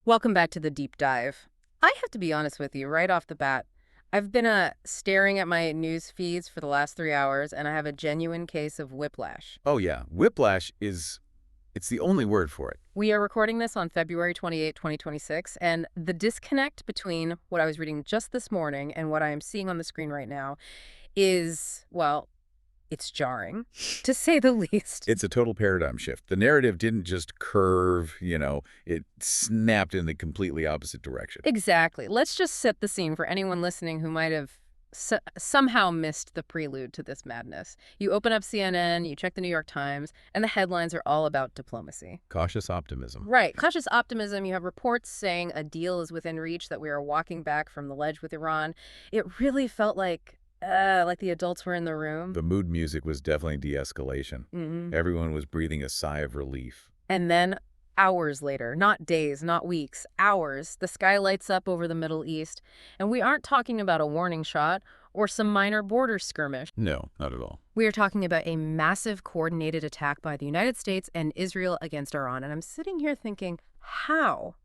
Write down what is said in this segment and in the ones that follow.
Welcome back to the deep dive. I have to be honest with you right off the bat. I've been staring at my news feeds for the last 3 hours, and I have a genuine case of whiplash. Oh yeah, whiplash it's the only word for it. We are recording this on February 28, 2026, and the disconnect between what I was reading just this morning and what I am seeing on the screen right now is, well, it's jarring, to say the least. It's a total paradigm shift. The narrative didn't just curve, it snapped in the completely opposite direction. Exactly. Let's just set the scene for anyone listening who might have somehow missed the prelude to this madness. You open up CNN, you check the New York Times, and the headlines are all about diplomacy. Cautious optimism. Right. Cautious optimism. You have reports saying a deal is within reach, that we are walking back from the ledge with Iran. It really felt like the adults were in the room. The mood music was definitely de-escalation. Everyone was breathing a sigh of relief. And then hours later, not days, not weeks, hours, the sky lights up over the Middle East, and we aren't talking about a warning shot or some minor border skirmish. No, not at all. We are talking about a massive coordinated attack by the United States and Israel against Iran. And I'm sitting here thinking, how?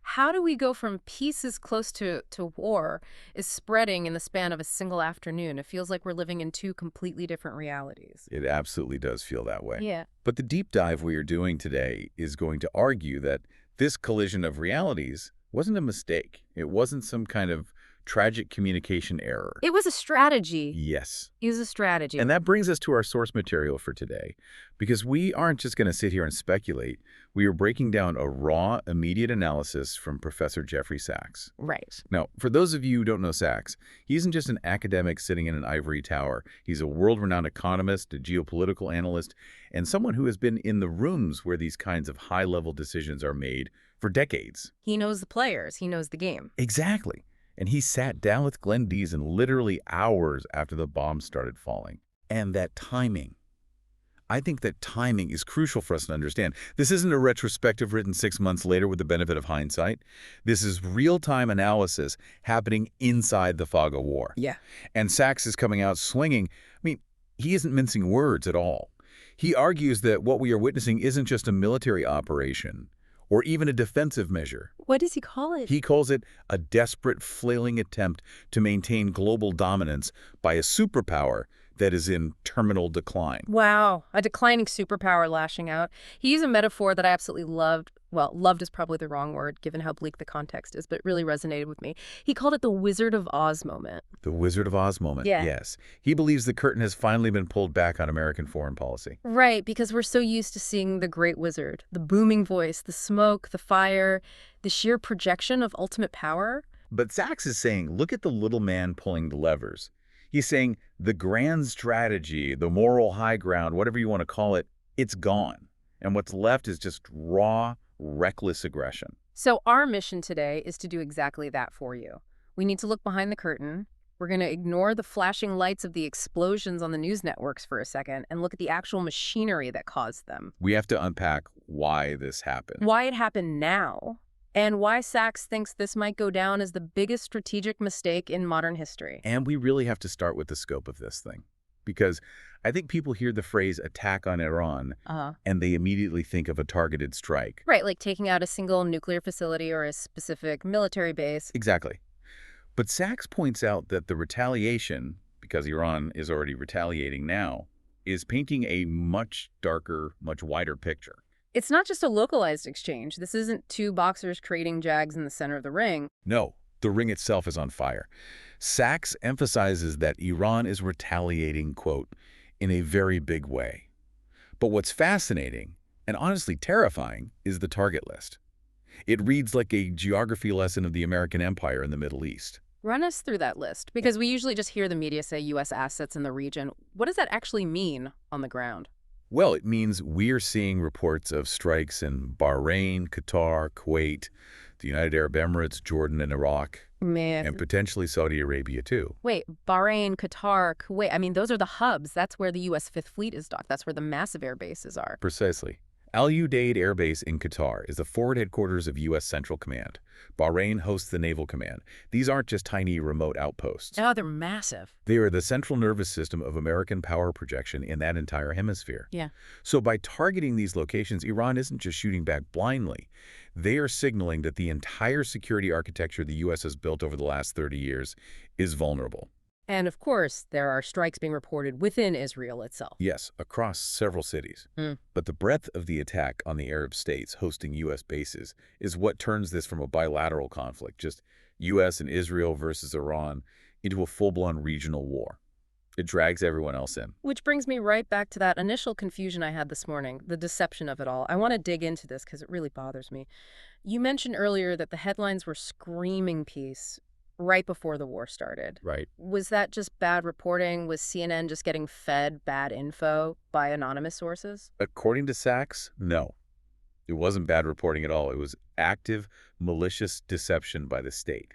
How do we go from peace is close to war is spreading in the span of a single afternoon? It feels like we're living in two completely different realities. It absolutely does feel that way. Yeah. But the deep dive we are doing today is going to argue that this collision of realities wasn't a mistake. It wasn't some kind of tragic communication error. It was a strategy. Yes. It was a strategy. And that brings us to our source material for today, because we aren't just going to sit here and speculate. We are breaking down a raw, immediate analysis from Professor Jeffrey Sachs. Right. Now, for those of you who don't know Sachs, he isn't just an academic sitting in an ivory tower. He's a world-renowned economist, a geopolitical analyst, and someone who has been in the rooms where these kinds of high-level decisions are made for decades. He knows the players. He knows the game. Exactly. And he sat down with Glenn Deason literally hours after the bombs started falling. And that timing. I think that timing is crucial for us to understand. This isn't a retrospective written 6 months later with the benefit of hindsight. This is real-time analysis happening inside the fog of war. Yeah. And Sachs is coming out swinging. I mean, he isn't mincing words at all. He argues that what we are witnessing isn't just a military operation or even a defensive measure. What does he call it? He calls it a desperate, flailing attempt to maintain global dominance by a superpower that is in terminal decline. Wow, a declining superpower lashing out. He used a metaphor that I absolutely loved. Well, loved is probably the wrong word, given how bleak the context is, but it really resonated with me. He called it the Wizard of Oz moment. The Wizard of Oz moment, Yeah. Yes. He believes the curtain has finally been pulled back on American foreign policy. Right, because we're so used to seeing the great wizard, the booming voice, the smoke, the fire, the sheer projection of ultimate power. But Sachs is saying, look at the little man pulling the levers. He's saying the grand strategy, the moral high ground, whatever you want to call it, it's gone. And what's left is just raw, reckless aggression. So our mission today is to do exactly that for you. We need to look behind the curtain. We're going to ignore the flashing lights of the explosions on the news networks for a second and look at the actual machinery that caused them. We have to unpack why this happened. Why it happened now, and why Sachs thinks this might go down as the biggest strategic mistake in modern history. And we really have to start with the scope of this thing. Because I think people hear the phrase attack on Iran, and they immediately think of a targeted strike. Right, like taking out a single nuclear facility or a specific military base. Exactly. But Sachs points out that the retaliation, because Iran is already retaliating now, is painting a much darker, much wider picture. It's not just a localized exchange. This isn't two boxers creating jags in the center of the ring. No, the ring itself is on fire. Sachs emphasizes that Iran is retaliating, quote, in a very big way. But what's fascinating, and honestly terrifying, is the target list. It reads like a geography lesson of the American empire in the Middle East. Run us through that list, because we usually just hear the media say U.S. assets in the region. What does that actually mean on the ground? Well, it means we're seeing reports of strikes in Bahrain, Qatar, Kuwait, the United Arab Emirates, Jordan, and Iraq, and potentially Saudi Arabia, too. Wait, Bahrain, Qatar, Kuwait, I mean, those are the hubs. That's where the U.S. Fifth Fleet is docked. That's where the massive air bases are. Precisely. Al Udeid Air Base in Qatar is the forward headquarters of U.S. Central Command. Bahrain hosts the Naval Command. These aren't just tiny remote outposts. Oh, they're massive. They are the central nervous system of American power projection in that entire hemisphere. Yeah. So by targeting these locations, Iran isn't just shooting back blindly. They are signaling that the entire security architecture the U.S. has built over the last 30 years is vulnerable. And of course, there are strikes being reported within Israel itself. Yes, across several cities. But the breadth of the attack on the Arab states hosting U.S. bases is what turns this from a bilateral conflict, just U.S. and Israel versus Iran, into a full-blown regional war. It drags everyone else in. Which brings me right back to that initial confusion I had this morning, the deception of it all. I want to dig into this because it really bothers me. You mentioned earlier that the headlines were screaming peace right before the war started. Right. Was that just bad reporting? Was CNN just getting fed bad info by anonymous sources? According to Sachs, no. It wasn't bad reporting at all. It was active, malicious deception by the state.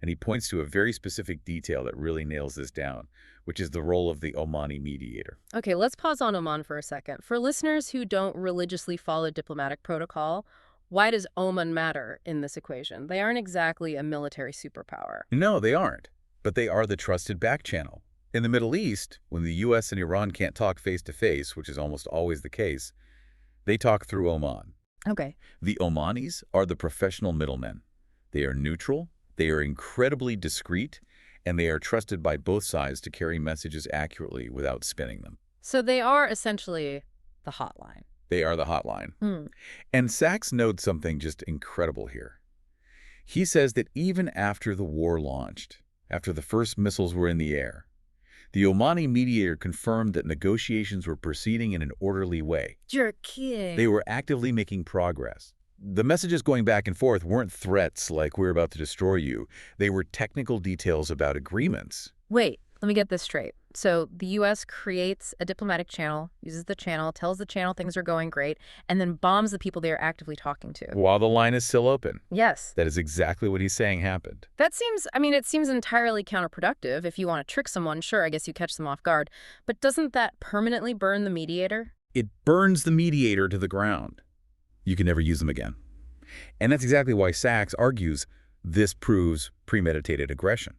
And he points to a very specific detail that really nails this down, which is the role of the Omani mediator. Okay, let's pause on Oman for a second. For listeners who don't religiously follow diplomatic protocol, why does Oman matter in this equation? They aren't exactly a military superpower. No, they aren't. But they are the trusted back channel. In the Middle East, when the U.S. and Iran can't talk face-to-face, which is almost always the case, they talk through Oman. Okay. The Omanis are the professional middlemen. They are neutral, they are incredibly discreet, and they are trusted by both sides to carry messages accurately without spinning them. So they are essentially the hotline. They are the hotline. And Sachs notes something just incredible here. He says that even after the war launched, after the first missiles were in the air, the Omani mediator confirmed that negotiations were proceeding in an orderly way. You're kidding. They were actively making progress. The messages going back and forth weren't threats like "we're about to destroy you." They were technical details about agreements. Wait, let me get this straight. So the U.S. creates a diplomatic channel, uses the channel, tells the channel things are going great, and then bombs the people they are actively talking to. While the line is still open. Yes. That is exactly what he's saying happened. That seems, it seems entirely counterproductive. If you want to trick someone, sure, I guess you catch them off guard. But doesn't that permanently burn the mediator? It burns the mediator to the ground. You can never use them again. And that's exactly why Sachs argues this proves premeditated aggression.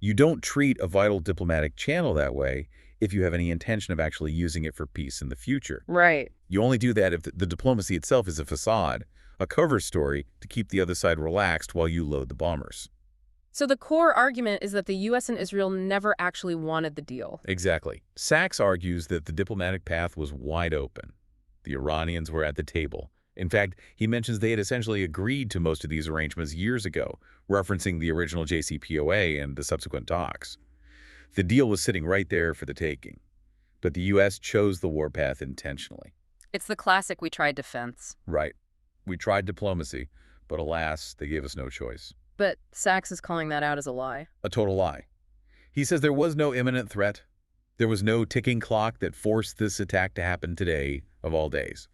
You don't treat a vital diplomatic channel that way if you have any intention of actually using it for peace in the future. Right. You only do that if the diplomacy itself is a facade, a cover story to keep the other side relaxed while you load the bombers. So the core argument is that the U.S. and Israel never actually wanted the deal. Exactly. Sachs argues that the diplomatic path was wide open. The Iranians were at the table. In fact, he mentions they had essentially agreed to most of these arrangements years ago, referencing the original JCPOA and the subsequent talks. The deal was sitting right there for the taking. But the U.S. chose the warpath intentionally. It's the classic "we tried defense." Right. We tried diplomacy, but alas, they gave us no choice. But Sachs is calling that out as a lie. A total lie. He says there was no imminent threat. There was no ticking clock that forced this attack to happen today, of all days.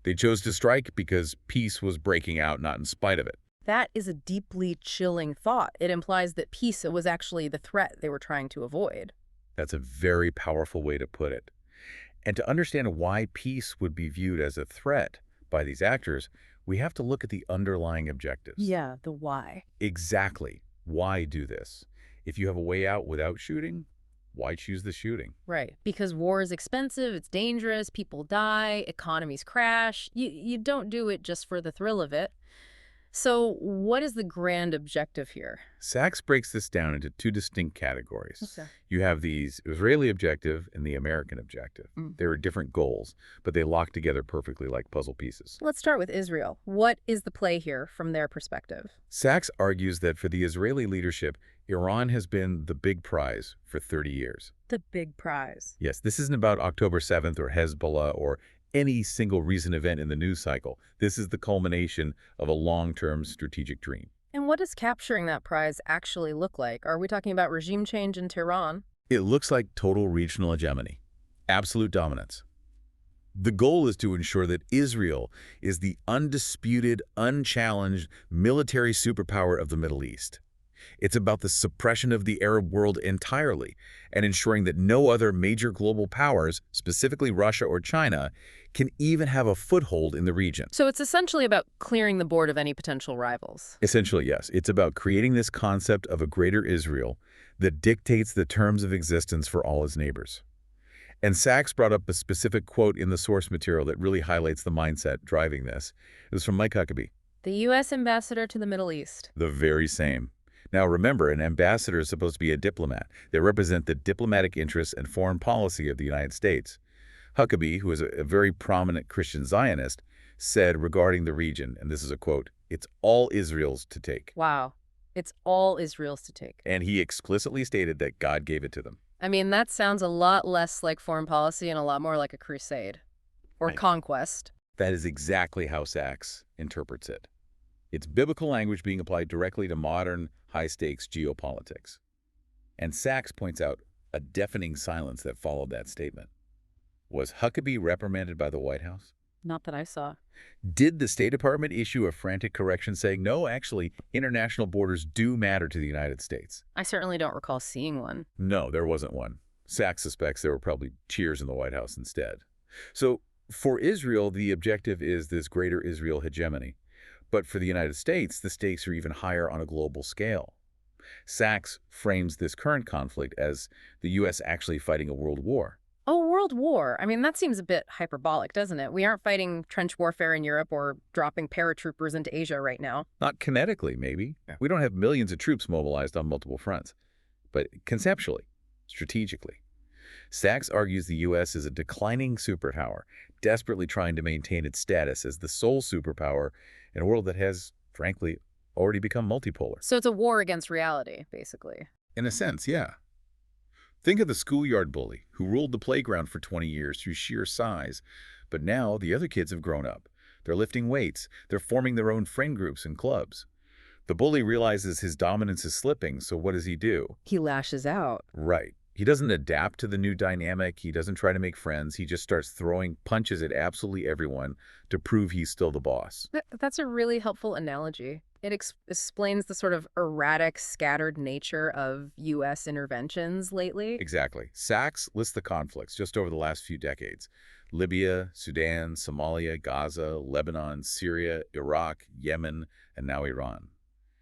They chose to strike because peace was breaking out, not in spite of it. That is a deeply chilling thought. It implies that peace was actually the threat they were trying to avoid. That's a very powerful way to put it. And to understand why peace would be viewed as a threat by these actors, we have to look at the underlying objectives. Yeah, the why. Exactly. Why do this? If you have a way out without shooting, why choose the shooting? Right. Because war is expensive, it's dangerous, people die, economies crash. You don't do it just for the thrill of it. So what is the grand objective here? Sachs breaks this down into two distinct categories. Okay. You have the Israeli objective and the American objective. There are different goals, but they lock together perfectly like puzzle pieces. Let's start with Israel. What is the play here from their perspective? Sachs argues that for the Israeli leadership, Iran has been the big prize for 30 years. The big prize. Yes, this isn't about October 7th or Hezbollah or any single recent event in the news cycle. This is the culmination of a long-term strategic dream. And what does capturing that prize actually look like? Are we talking about regime change in Tehran? It looks like total regional hegemony, absolute dominance. The goal is to ensure that Israel is the undisputed, unchallenged military superpower of the Middle East. It's about the suppression of the Arab world entirely and ensuring that no other major global powers, specifically Russia or China, can even have a foothold in the region. So it's essentially about clearing the board of any potential rivals. Essentially, yes. It's about creating this concept of a greater Israel that dictates the terms of existence for all its neighbors. And Sachs brought up a specific quote in the source material that really highlights the mindset driving this. It was from Mike Huckabee. The U.S. ambassador to the Middle East. The very same. Now remember, an ambassador is supposed to be a diplomat. They represent the diplomatic interests and foreign policy of the United States. Huckabee, who is a very prominent Christian Zionist, said regarding the region, and this is a quote, "It's all Israel's to take." Wow. It's all Israel's to take. And he explicitly stated that God gave it to them. I mean, that sounds a lot less like foreign policy and a lot more like a crusade. Or Right. conquest. That is exactly how Sachs interprets it. It's biblical language being applied directly to modern, high-stakes geopolitics. And Sachs points out a deafening silence that followed that statement. Was Huckabee reprimanded by the White House? Not that I saw. Did the State Department issue a frantic correction saying, no, actually, international borders do matter to the United States? I certainly don't recall seeing one. No, there wasn't one. Sachs suspects there were probably cheers in the White House instead. So for Israel, the objective is this greater Israel hegemony. But for the United States, the stakes are even higher on a global scale. Sachs frames this current conflict as the U.S. actually fighting a world war. Oh, World War. I mean, that seems a bit hyperbolic, doesn't it? We aren't fighting trench warfare in Europe or dropping paratroopers into Asia right now. Not kinetically, maybe. Yeah. We don't have millions of troops mobilized on multiple fronts. But conceptually, strategically, Sachs argues the U.S. is a declining superpower, desperately trying to maintain its status as the sole superpower in a world that has, frankly, already become multipolar. So it's a war against reality, basically. In a sense, yeah. Think of the schoolyard bully who ruled the playground for 20 years through sheer size. But now the other kids have grown up. They're lifting weights. They're forming their own friend groups and clubs. The bully realizes his dominance is slipping, so what does he do? He lashes out. Right. He doesn't adapt to the new dynamic. He doesn't try to make friends. He just starts throwing punches at absolutely everyone to prove he's still the boss. That's a really helpful analogy. It explains the sort of erratic, scattered nature of U.S. interventions lately. Exactly. Sachs lists the conflicts just over the last few decades. Libya, Sudan, Somalia, Gaza, Lebanon, Syria, Iraq, Yemen, and now Iran.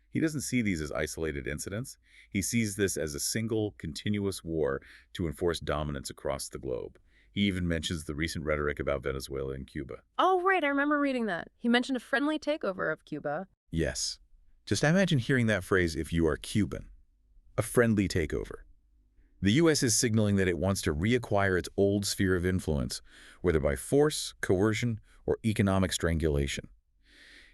He doesn't see these as isolated incidents. He sees this as a single, continuous war to enforce dominance across the globe. He even mentions the recent rhetoric about Venezuela and Cuba. Oh, right. I remember reading that. He mentioned a friendly takeover of Cuba. Yes. Just imagine hearing that phrase if you are Cuban. A friendly takeover. The U.S. is signaling that it wants to reacquire its old sphere of influence, whether by force, coercion, or economic strangulation.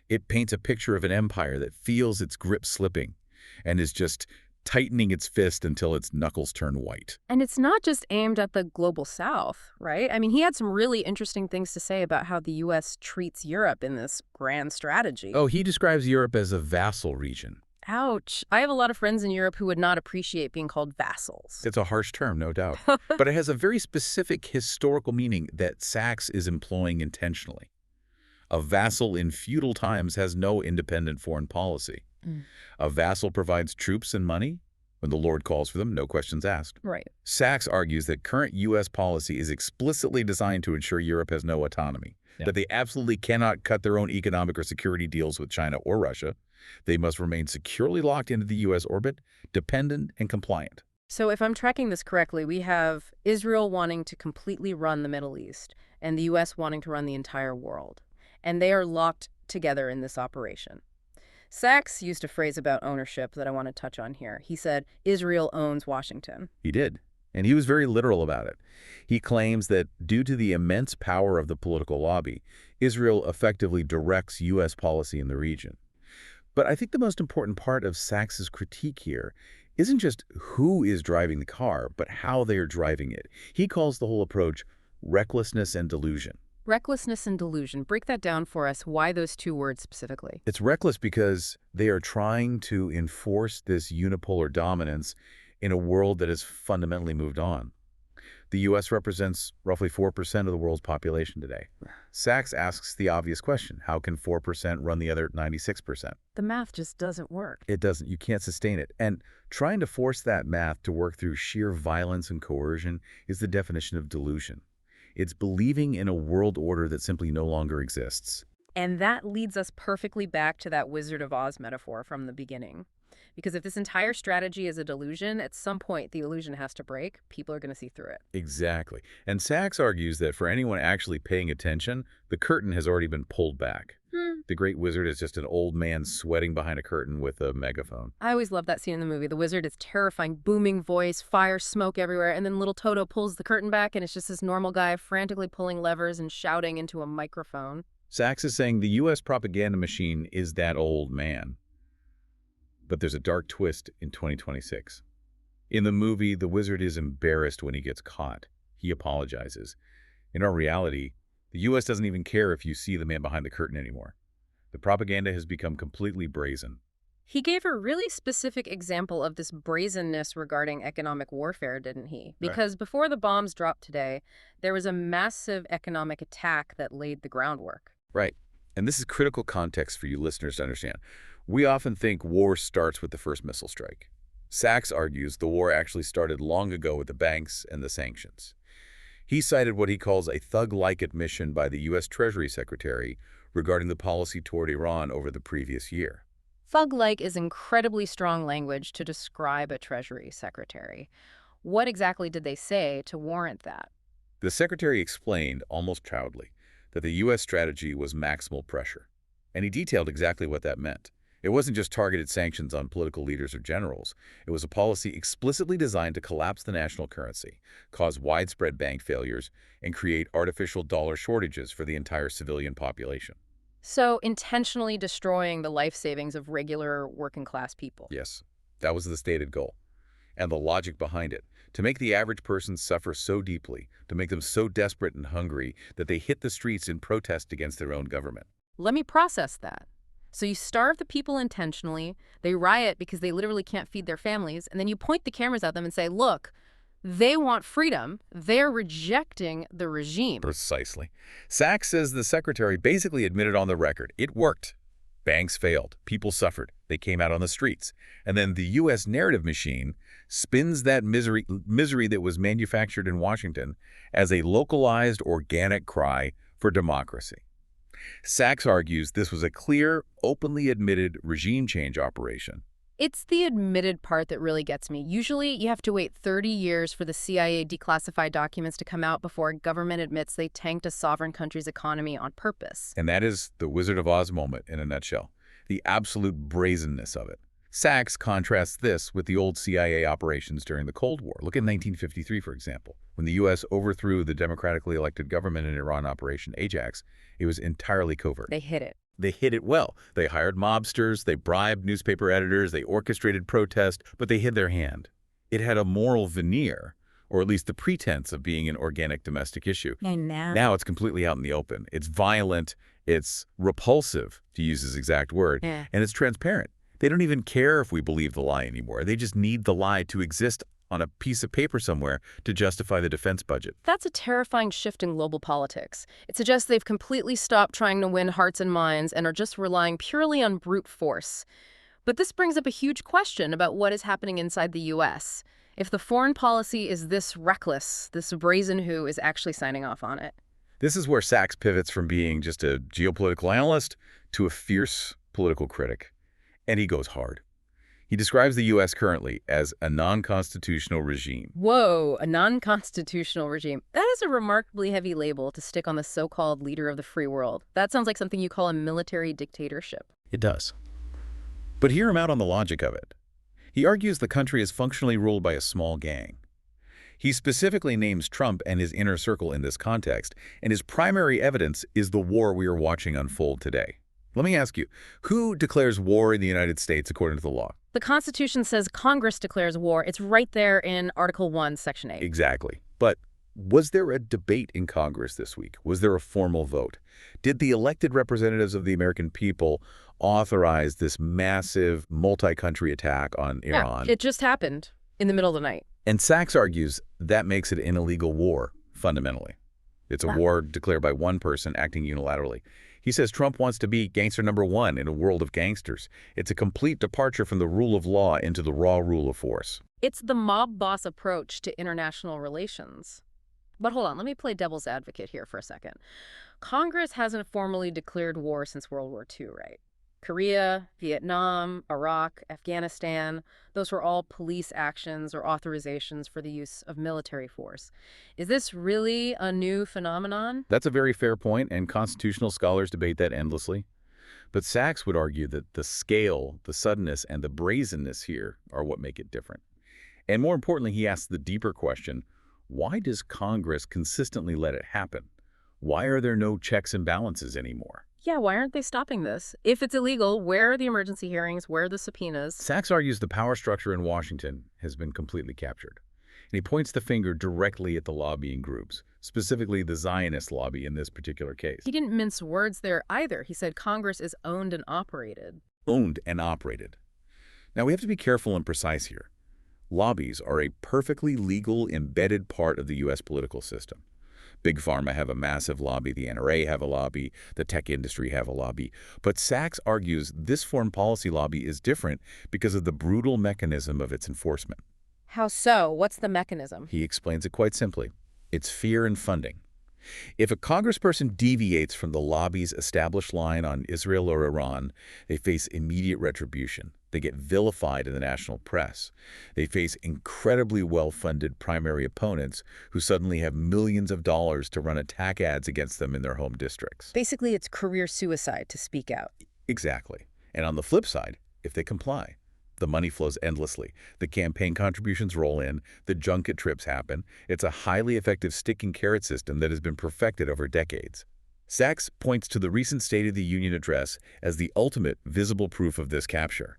It paints a picture of an empire that feels its grip slipping and is just tightening its fist until its knuckles turn white. And it's not just aimed at the global south, right? I mean, he had some really interesting things to say about how the U.S. treats Europe in this grand strategy. Oh, he describes Europe as a vassal region. Ouch. I have a lot of friends in Europe who would not appreciate being called vassals. It's a harsh term, no doubt. But it has a very specific historical meaning that Sachs is employing intentionally. A vassal in feudal times has no independent foreign policy. A vassal provides troops and money. When the Lord calls for them, no questions asked. Right. Sachs argues that current U.S. policy is explicitly designed to ensure Europe has no autonomy, that they absolutely cannot cut their own economic or security deals with China or Russia. They must remain securely locked into the U.S. orbit, dependent and compliant. So if I'm tracking this correctly, we have Israel wanting to completely run the Middle East and the U.S. wanting to run the entire world. And they are locked together in this operation. Sachs used a phrase about ownership that I want to touch on here. He said, Israel owns Washington. He did, and he was very literal about it. He claims that due to the immense power of the political lobby, Israel effectively directs U.S. policy in the region. But I think the most important part of Sachs's critique here isn't just who is driving the car, but how they are driving it. He calls the whole approach recklessness and delusion. Recklessness and delusion. Break that down for us. Why those two words specifically? It's reckless because they are trying to enforce this unipolar dominance in a world that has fundamentally moved on. The U.S. represents roughly 4% of the world's population today. Sachs asks the obvious question, how can 4% run the other 96%? The math just doesn't work. It doesn't. You can't sustain it. And trying to force that math to work through sheer violence and coercion is the definition of delusion. It's believing in a world order that simply no longer exists. And that leads us perfectly back to that Wizard of Oz metaphor from the beginning. Because if this entire strategy is a delusion, at some point the illusion has to break. People are going to see through it. Exactly. And Sachs argues that for anyone actually paying attention, the curtain has already been pulled back. The great wizard is just an old man sweating behind a curtain with a megaphone. I always love that scene in the movie. The wizard is terrifying, booming voice, fire, smoke everywhere, and then little Toto pulls the curtain back, and it's just this normal guy frantically pulling levers and shouting into a microphone. Sachs is saying the U.S. propaganda machine is that old man. But there's a dark twist in 2026. In the movie, the wizard is embarrassed when he gets caught. He apologizes. In our reality, the U.S. doesn't even care if you see the man behind the curtain anymore. The propaganda has become completely brazen. He gave a really specific example of this brazenness regarding economic warfare, didn't he? Because before the bombs dropped today, there was a massive economic attack that laid the groundwork. Right. And this is critical context for you listeners to understand. We often think war starts with the first missile strike. Sachs argues the war actually started long ago with the banks and the sanctions. He cited what he calls a thug-like admission by the U.S. Treasury Secretary regarding the policy toward Iran over the previous year. Thug-like is incredibly strong language to describe a Treasury Secretary. What exactly did they say to warrant that? The Secretary explained, almost proudly, that the U.S. strategy was maximal pressure. And he detailed exactly what that meant. It wasn't just targeted sanctions on political leaders or generals. It was a policy explicitly designed to collapse the national currency, cause widespread bank failures, and create artificial dollar shortages for the entire civilian population. So intentionally destroying the life savings of regular working-class people. Yes, that was the stated goal. And the logic behind it, to make the average person suffer so deeply, to make them so desperate and hungry that they hit the streets in protest against their own government. Let me process that. So you starve the people intentionally, they riot because they literally can't feed their families, and then you point the cameras at them and say, look, they want freedom, they're rejecting the regime. Precisely. Sachs says the secretary basically admitted on the record, it worked. Banks failed, people suffered, they came out on the streets. And then the U.S. narrative machine spins that misery that was manufactured in Washington as a localized, organic cry for democracy. Sachs argues this was a clear, openly admitted regime change operation. It's the admitted part that really gets me. Usually, you have to wait 30 years for the CIA declassified documents to come out before a government admits they tanked a sovereign country's economy on purpose. And that is the Wizard of Oz moment in a nutshell, the absolute brazenness of it. Sachs contrasts this with the old CIA operations during the Cold War. Look at 1953, for example. When the U.S. overthrew the democratically elected government in Iran Operation Ajax, it was entirely covert. They hid it. They hid it well. They hired mobsters, they bribed newspaper editors, they orchestrated protest, but they hid their hand. It had a moral veneer, or at least the pretense of being an organic domestic issue. And now it's completely out in the open. It's violent, it's repulsive, to use his exact word, and it's transparent. They don't even care if we believe the lie anymore. They just need the lie to exist on a piece of paper somewhere to justify the defense budget. That's a terrifying shift in global politics. It suggests they've completely stopped trying to win hearts and minds and are just relying purely on brute force. But this brings up a huge question about what is happening inside the U.S. If the foreign policy is this reckless, this brazen who is actually signing off on it. This is where Sachs pivots from being just a geopolitical analyst to a fierce political critic. And he goes hard. He describes the U.S. currently as a non-constitutional regime. Whoa, a non-constitutional regime. That is a remarkably heavy label to stick on the so-called leader of the free world. That sounds like something you call a military dictatorship. It does. But hear him out on the logic of it. He argues the country is functionally ruled by a small gang. He specifically names Trump and his inner circle in this context, and his primary evidence is the war we are watching unfold today. Let me ask you, who declares war in the United States according to the law? The Constitution says Congress declares war. It's right there in Article 1, Section 8. Exactly. But was there a debate in Congress this week? Was there a formal vote? Did the elected representatives of the American people authorize this massive multi-country attack on Iran? Yeah, it just happened in the middle of the night. And Sachs argues that makes it an illegal war, fundamentally. It's a war declared by one person acting unilaterally. He says Trump wants to be gangster number one in a world of gangsters. It's a complete departure from the rule of law into the raw rule of force. It's the mob boss approach to international relations. But hold on, let me play devil's advocate here for a second. Congress hasn't formally declared war since World War II, right? Korea, Vietnam, Iraq, Afghanistan, those were all police actions or authorizations for the use of military force. Is this really a new phenomenon? That's a very fair point, and constitutional scholars debate that endlessly. But Sachs would argue that the scale, the suddenness, and the brazenness here are what make it different. And more importantly, he asks the deeper question, why does Congress consistently let it happen? Why are there no checks and balances anymore? Yeah, why aren't they stopping this? If it's illegal, where are the emergency hearings? Where are the subpoenas? Sachs argues the power structure in Washington has been completely captured. And he points the finger directly at the lobbying groups, specifically the Zionist lobby in this particular case. He didn't mince words there either. He said Congress is owned and operated. Owned and operated. Now, we have to be careful and precise here. Lobbies are a perfectly legal, embedded part of the U.S. political system. Big Pharma have a massive lobby, the NRA have a lobby, the tech industry have a lobby. But Sachs argues this foreign policy lobby is different because of the brutal mechanism of its enforcement. How so? What's the mechanism? He explains it quite simply. It's fear and funding. If a congressperson deviates from the lobby's established line on Israel or Iran, they face immediate retribution. They get vilified in the national press. They face incredibly well-funded primary opponents who suddenly have millions of dollars to run attack ads against them in their home districts. Basically, it's career suicide to speak out. Exactly. And on the flip side, if they comply, the money flows endlessly. The campaign contributions roll in. The junket trips happen. It's a highly effective stick and carrot system that has been perfected over decades. Sachs points to the recent State of the Union address as the ultimate visible proof of this capture.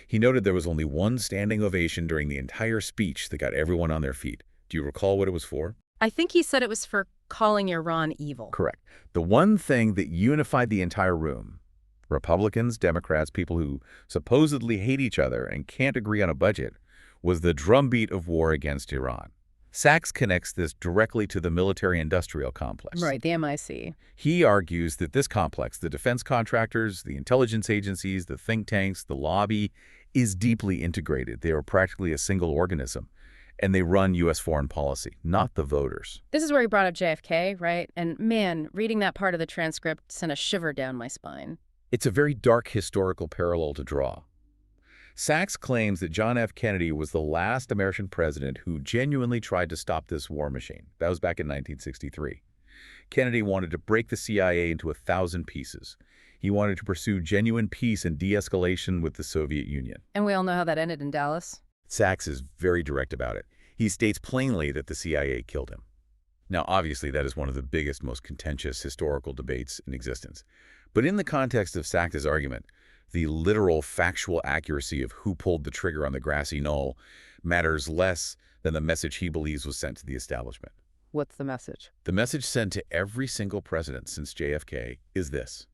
He noted there was only one standing ovation during the entire speech that got everyone on their feet. Do you recall what it was for? I think he said it was for calling Iran evil. Correct. The one thing that unified the entire room. Republicans, Democrats, people who supposedly hate each other and can't agree on a budget, was the drumbeat of war against Iran. Sachs connects this directly to the military-industrial complex. Right, the MIC. He argues that this complex, the defense contractors, the intelligence agencies, the think tanks, the lobby, is deeply integrated. They are practically a single organism, and they run U.S. foreign policy, not the voters. This is where he brought up JFK, right? And man, reading that part of the transcript sent a shiver down my spine. It's a very dark historical parallel to draw. Sachs claims that John F. Kennedy was the last American president who genuinely tried to stop this war machine. That was back in 1963. Kennedy wanted to break the CIA into 1,000 pieces. He wanted to pursue genuine peace and de-escalation with the Soviet Union. And we all know how that ended in Dallas. Sachs is very direct about it. He states plainly that the CIA killed him. Now, obviously, that is one of the biggest, most contentious historical debates in existence. But in the context of Sachs's argument, the literal factual accuracy of who pulled the trigger on the grassy knoll matters less than the message he believes was sent to the establishment. What's the message? The message sent to every single president since JFK is this: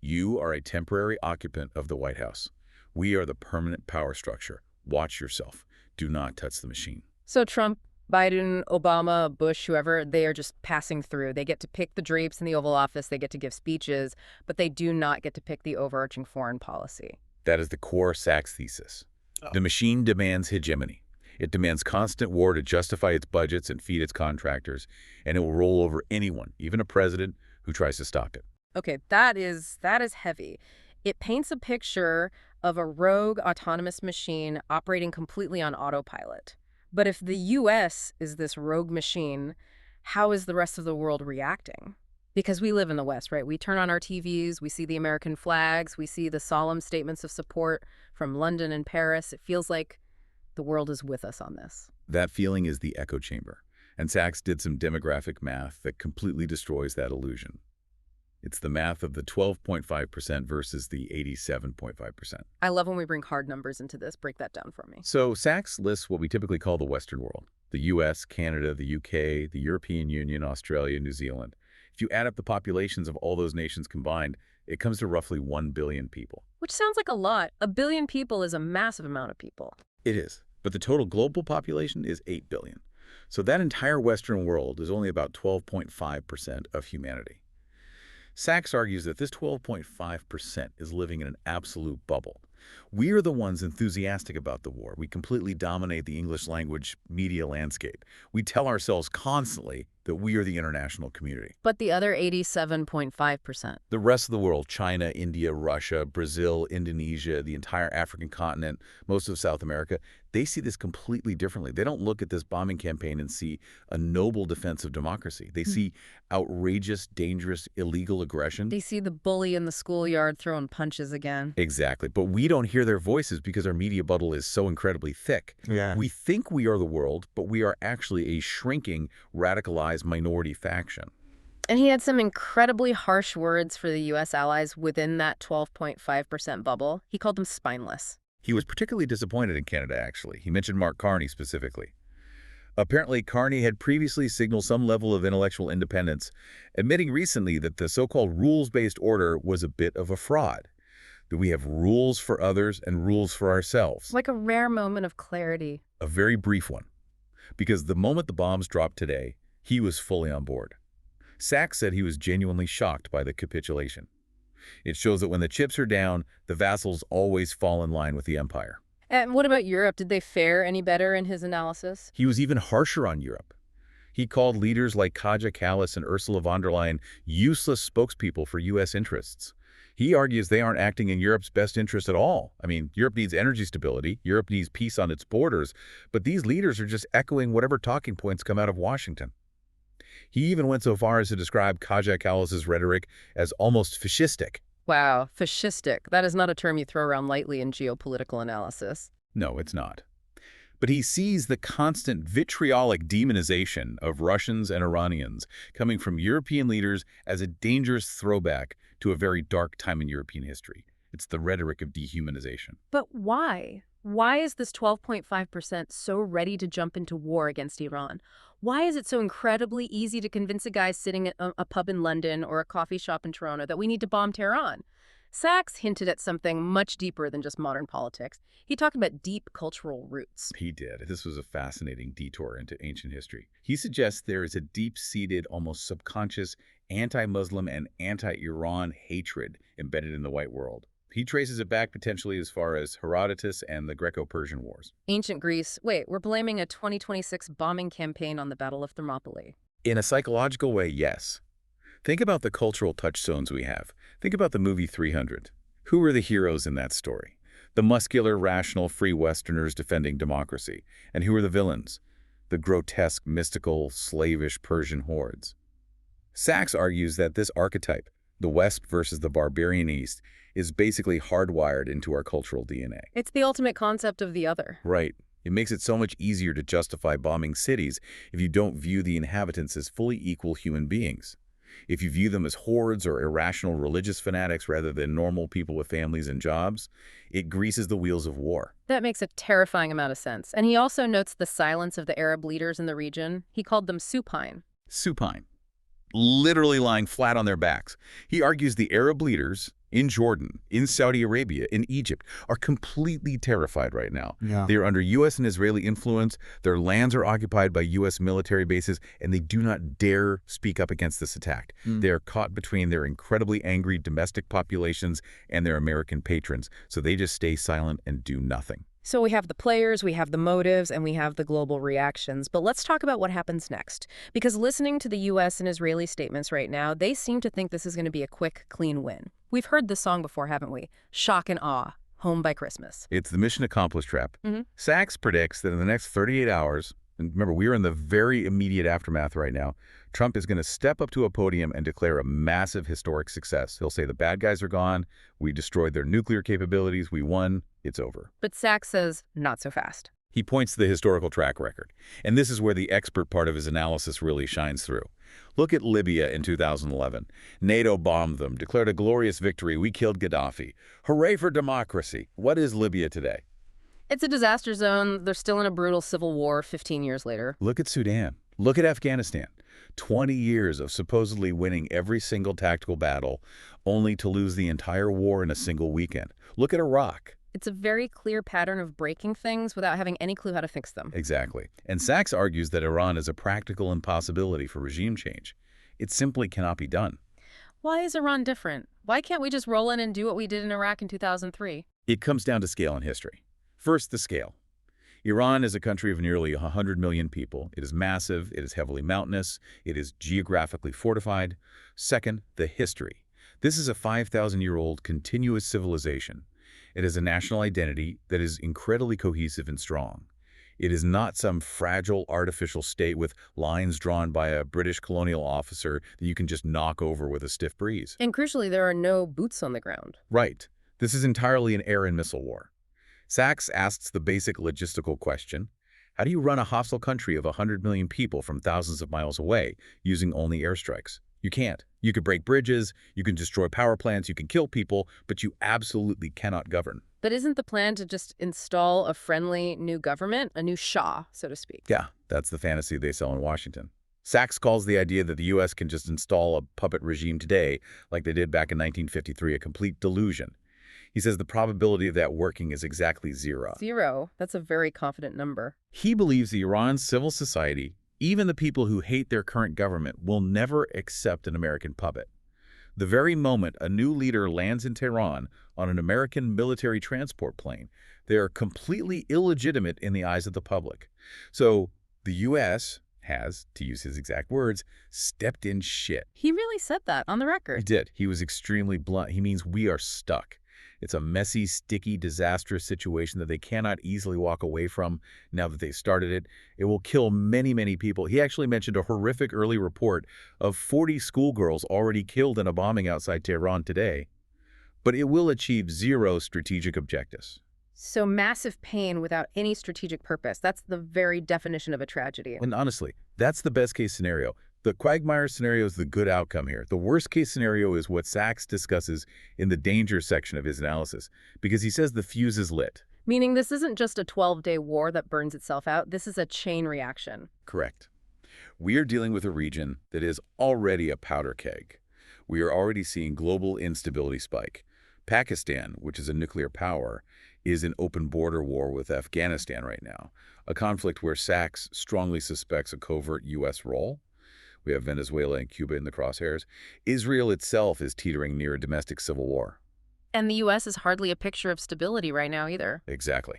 you are a temporary occupant of the White House. We are the permanent power structure. Watch yourself. Do not touch the machine. So Trump, Biden, Obama, Bush, whoever, they are just passing through. They get to pick the drapes in the Oval Office. They get to give speeches, but they do not get to pick the overarching foreign policy. That is the core Sachs thesis. The machine demands hegemony. It demands constant war to justify its budgets and feed its contractors, and it will roll over anyone, even a president, who tries to stop it. Okay, that is heavy. It paints a picture of a rogue autonomous machine operating completely on autopilot. But if the U.S. is this rogue machine, how is the rest of the world reacting? Because we live in the West, right? We turn on our TVs, we see the American flags, we see the solemn statements of support from London and Paris. It feels like the world is with us on this. That feeling is the echo chamber, and Sachs did some demographic math that completely destroys that illusion. It's the math of the 12.5% versus the 87.5%. I love when we bring hard numbers into this. Break that down for me. So Sachs lists what we typically call the Western world: the US, Canada, the UK, the European Union, Australia, New Zealand. If you add up the populations of all those nations combined, it comes to roughly 1 billion people. Which sounds like a lot. 1 billion people is a massive amount of people. It is. But the total global population is 8 billion. So that entire Western world is only about 12.5% of humanity. Sachs argues that this 12.5% is living in an absolute bubble. We are the ones enthusiastic about the war. We completely dominate the English language media landscape. We tell ourselves constantly that we are the international community. But the other 87.5%. The rest of the world, China, India, Russia, Brazil, Indonesia, the entire African continent, most of South America, they see this completely differently. They don't look at this bombing campaign and see a noble defense of democracy. They see outrageous, dangerous, illegal aggression. They see the bully in the schoolyard throwing punches again. Exactly. But we don't hear their voices because our media bubble is so incredibly thick. Yeah. We think we are the world, but we are actually a shrinking, radicalized minority faction. And he had some incredibly harsh words for the U.S. allies within that 12.5% bubble. He called them spineless. He was particularly disappointed in Canada, actually. He mentioned Mark Carney specifically. Apparently, Carney had previously signaled some level of intellectual independence, admitting recently that the so-called rules-based order was a bit of a fraud, that we have rules for others and rules for ourselves. Like a rare moment of clarity. A very brief one, because the moment the bombs dropped today, he was fully on board. Sachs said he was genuinely shocked by the capitulation. It shows that when the chips are down, the vassals always fall in line with the empire. And what about Europe? Did they fare any better in his analysis? He was even harsher on Europe. He called leaders like Kaja Kallas and Ursula von der Leyen useless spokespeople for U.S. interests. He argues they aren't acting in Europe's best interest at all. I mean, Europe needs energy stability, Europe needs peace on its borders, but these leaders are just echoing whatever talking points come out of Washington. He even went so far as to describe Kaja Kallas's rhetoric as almost fascistic. Wow, fascistic. That is not a term you throw around lightly in geopolitical analysis. No, it's not. But he sees the constant vitriolic demonization of Russians and Iranians coming from European leaders as a dangerous throwback to a very dark time in European history. It's the rhetoric of dehumanization. But why? Why is this 12.5% so ready to jump into war against Iran? Why is it so incredibly easy to convince a guy sitting at a pub in London or a coffee shop in Toronto that we need to bomb Tehran? Sachs hinted at something much deeper than just modern politics. He talked about deep cultural roots. He did. This was a fascinating detour into ancient history. He suggests there is a deep-seated, almost subconscious, anti-Muslim and anti-Iran hatred embedded in the white world. He traces it back potentially as far as Herodotus and the Greco-Persian Wars. Ancient Greece. Wait, we're blaming a 2026 bombing campaign on the Battle of Thermopylae. In a psychological way, yes. Think about the cultural touchstones we have. Think about the movie 300. Who were the heroes in that story? The muscular, rational, free Westerners defending democracy. And who were the villains? The grotesque, mystical, slavish Persian hordes. Sachs argues that this archetype, the West versus the barbarian East, is basically hardwired into our cultural DNA. It's the ultimate concept of the other. Right. It makes it so much easier to justify bombing cities if you don't view the inhabitants as fully equal human beings. If you view them as hordes or irrational religious fanatics rather than normal people with families and jobs, it greases the wheels of war. That makes a terrifying amount of sense. And he also notes the silence of the Arab leaders in the region. He called them supine. Supine. Literally lying flat on their backs. He argues the Arab leaders in Jordan, in Saudi Arabia, in Egypt are completely terrified right now. Yeah. They are under U.S. and Israeli influence, their lands are occupied by U.S. military bases, and they do not dare speak up against this attack. They are caught between their incredibly angry domestic populations and their American patrons, so they just stay silent and do nothing. So we have the players, we have the motives, and we have the global reactions. But let's talk about what happens next. Because listening to the U.S. and Israeli statements right now, they seem to think this is going to be a quick, clean win. We've heard this song before, haven't we? Shock and awe, home by Christmas. It's the mission accomplished trap. Sachs predicts that in the next 38 hours, and remember, we are in the very immediate aftermath right now, Trump is going to step up to a podium and declare a massive historic success. He'll say the bad guys are gone, we destroyed their nuclear capabilities, we won, it's over. But Sachs says, not so fast. He points to the historical track record. And this is where the expert part of his analysis really shines through. Look at Libya in 2011. NATO bombed them, declared a glorious victory. We killed Gaddafi. Hooray for democracy. What is Libya today? It's a disaster zone. They're still in a brutal civil war 15 years later. Look at Sudan. Look at Afghanistan. 20 years of supposedly winning every single tactical battle, only to lose the entire war in a single weekend. Look at Iraq. It's a very clear pattern of breaking things without having any clue how to fix them. Exactly. And Sachs argues that Iran is a practical impossibility for regime change. It simply cannot be done. Why is Iran different? Why can't we just roll in and do what we did in Iraq in 2003? It comes down to scale and history. First, the scale. Iran is a country of nearly 100 million people. It is massive, it is heavily mountainous, it is geographically fortified. Second, the history. This is a 5,000-year-old continuous civilization. It has a national identity that is incredibly cohesive and strong. It is not some fragile artificial state with lines drawn by a British colonial officer that you can just knock over with a stiff breeze. And crucially, there are no boots on the ground. Right. This is entirely an air and missile war. Sachs asks the basic logistical question: how do you run a hostile country of 100 million people from thousands of miles away using only airstrikes? You can't. You could break bridges, you can destroy power plants, you can kill people, but you absolutely cannot govern. But isn't the plan to just install a friendly new government, a new Shah, so to speak? Yeah, that's the fantasy they sell in Washington. Sachs calls the idea that the U.S. can just install a puppet regime today, like they did back in 1953, a complete delusion. He says the probability of that working is exactly zero. Zero? That's a very confident number. He believes the Iran civil society, even the people who hate their current government, will never accept an American puppet. The very moment a new leader lands in Tehran on an American military transport plane, they are completely illegitimate in the eyes of the public. So the U.S. has, to use his exact words, stepped in shit. He really said that on the He record. did. He was extremely blunt. He means we are stuck. It's a messy, sticky, disastrous situation that they cannot easily walk away from now that they started it. It will kill many, many people. He actually mentioned a horrific early report of 40 schoolgirls already killed in a bombing outside Tehran today. But it will achieve zero strategic objectives. So massive pain without any strategic purpose. That's the very definition of a tragedy. And honestly, that's the best-case scenario. The quagmire scenario is the good outcome here. The worst-case scenario is what Sachs discusses in the danger section of his analysis, because he says the fuse is lit. Meaning this isn't just a 12-day war that burns itself out. This is a chain reaction. Correct. We are dealing with a region that is already a powder keg. We are already seeing global instability spike. Pakistan, which is a nuclear power, is in open border war with Afghanistan right now, a conflict where Sachs strongly suspects a covert U.S. role. We have Venezuela and Cuba in the crosshairs. Israel itself is teetering near a domestic civil war. And the U.S. is hardly a picture of stability right now either. Exactly.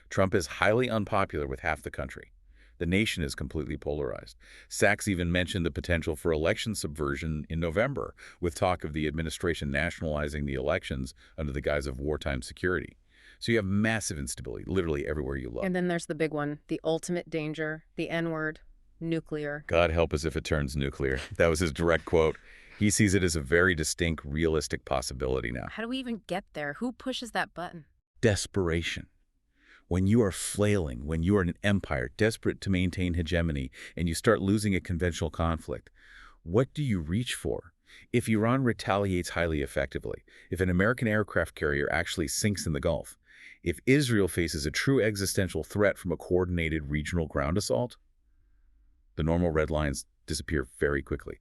Trump is highly unpopular with half the country. The nation is completely polarized. Sachs even mentioned the potential for election subversion in November, with talk of the administration nationalizing the elections under the guise of wartime security. So you have massive instability literally everywhere you look. And then there's the big one, the ultimate danger, the N-word, nuclear. God help us if it turns nuclear. That was his direct quote. He sees it as a very distinct, realistic possibility now. How do we even get there? Who pushes that button? Desperation. When you are flailing, when you are an empire desperate to maintain hegemony and you start losing a conventional conflict, what do you reach for? If Iran retaliates highly effectively, if an American aircraft carrier actually sinks in the Gulf, if Israel faces a true existential threat from a coordinated regional ground assault, the normal red lines disappear very quickly.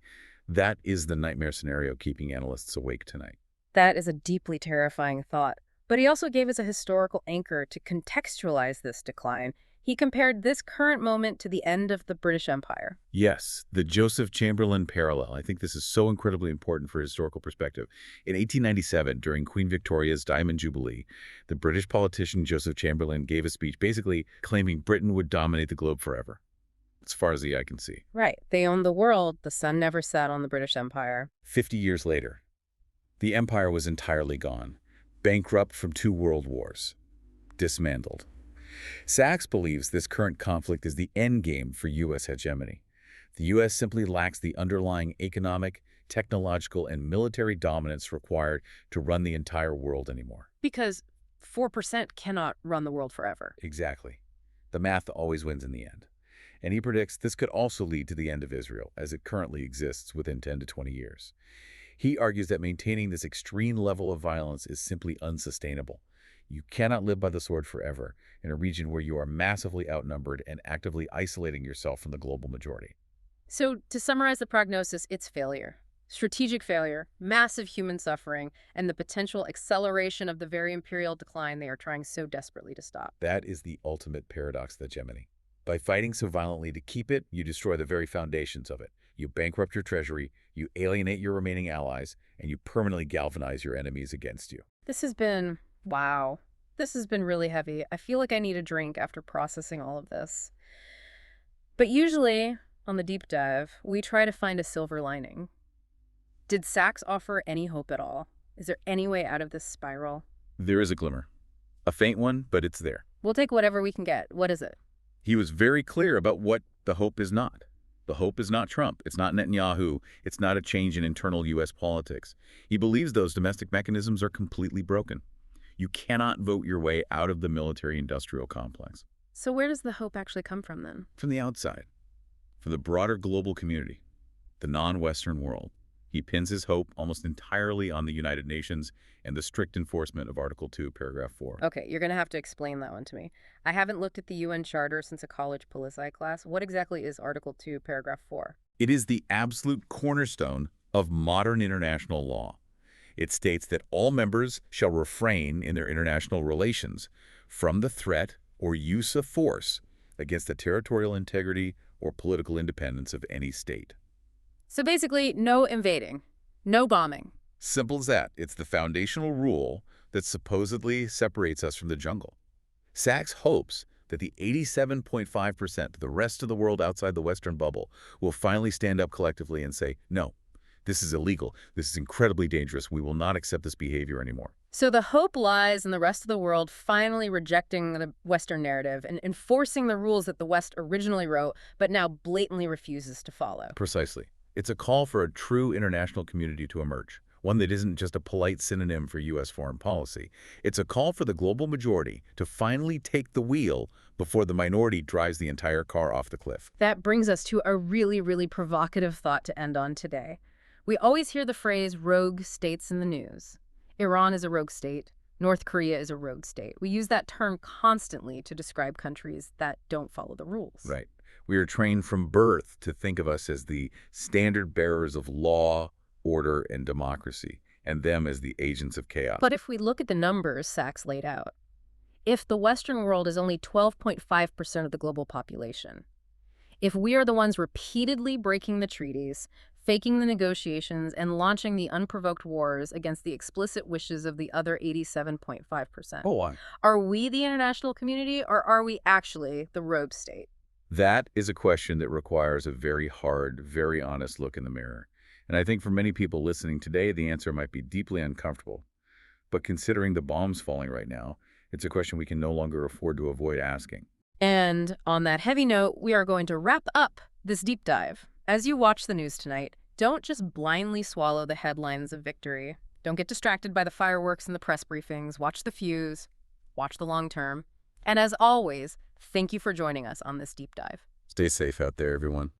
That is the nightmare scenario keeping analysts awake tonight. That is a deeply terrifying thought. But he also gave us a historical anchor to contextualize this decline. He compared this current moment to the end of the British Empire. Yes, the Joseph Chamberlain parallel. I think this is so incredibly important for historical perspective. In 1897, during Queen Victoria's Diamond Jubilee, the British politician Joseph Chamberlain gave a speech basically claiming Britain would dominate the globe forever, as far as the eye can see. Right. They owned the world. The sun never set on the British Empire. 50 years later, the empire was entirely gone, bankrupt from 2 world wars, dismantled. Sachs believes this current conflict is the endgame for U.S. hegemony. The U.S. simply lacks the underlying economic, technological, and military dominance required to run the entire world anymore. Because 4% cannot run the world forever. Exactly. The math always wins in the end. And he predicts this could also lead to the end of Israel, as it currently exists within 10 to 20 years. He argues that maintaining this extreme level of violence is simply unsustainable. You cannot live by the sword forever in a region where you are massively outnumbered and actively isolating yourself from the global majority. So, to summarize the prognosis, it's failure. Strategic failure, massive human suffering, and the potential acceleration of the very imperial decline they are trying so desperately to stop. That is the ultimate paradox of hegemony. By fighting so violently to keep it, you destroy the very foundations of it. You bankrupt your treasury, you alienate your remaining allies, and you permanently galvanize your enemies against you. This has been, wow, This has been really heavy. I feel like I need a drink after processing all of this. But usually, on the deep dive, we try to find a silver lining. Did Sachs offer any hope at all? Is there any way out of this spiral? There is a glimmer. A faint one, but it's there. We'll take whatever we can get. What is it? He was very clear about what the hope is not. The hope is not Trump. It's not Netanyahu. It's not a change in internal U.S. politics. He believes those domestic mechanisms are completely broken. You cannot vote your way out of the military-industrial complex. So where does the hope actually come from then? From the outside, from the broader global community, the non-Western world. He pins his hope almost entirely on the United Nations and the strict enforcement of Article 2, Paragraph 4. Okay, you're going to have to explain that one to me. I haven't looked at the UN Charter since a college poli-sci class. What exactly is Article 2, Paragraph 4? It is the absolute cornerstone of modern international law. It states that all members shall refrain in their international relations from the threat or use of force against the territorial integrity or political independence of any state. So basically, no invading, no bombing. Simple as that. It's the foundational rule that supposedly separates us from the jungle. Sachs hopes that the 87.5% of the rest of the world outside the Western bubble will finally stand up collectively and say, no, this is illegal. This is incredibly dangerous. We will not accept this behavior anymore. So the hope lies in the rest of the world finally rejecting the Western narrative and enforcing the rules that the West originally wrote, but now blatantly refuses to follow. Precisely. It's a call for a true international community to emerge, one that isn't just a polite synonym for U.S. foreign policy. It's a call for the global majority to finally take the wheel before the minority drives the entire car off the cliff. That brings us to a really, really provocative thought to end on today. We always hear the phrase rogue states in the news. Iran is a rogue state. North Korea is a rogue state. We use that term constantly to describe countries that don't follow the rules. Right. We are trained from birth to think of us as the standard bearers of law, order, and democracy, and them as the agents of chaos. But if we look at the numbers Sachs laid out, if the Western world is only 12.5% of the global population, if we are the ones repeatedly breaking the treaties, faking the negotiations, and launching the unprovoked wars against the explicit wishes of the other 87.5%, are we the international community, or are we actually the rogue state? That is a question that requires a very hard, very honest look in the mirror. And I think for many people listening today, the answer might be deeply uncomfortable. But considering the bombs falling right now, it's a question we can no longer afford to avoid asking. And on that heavy note, we are going to wrap up this deep dive. As you watch the news tonight, don't just blindly swallow the headlines of victory. Don't get distracted by the fireworks and the press briefings. Watch the fuse. Watch the long term. And as always, thank you for joining us on this deep dive. Stay safe out there, everyone.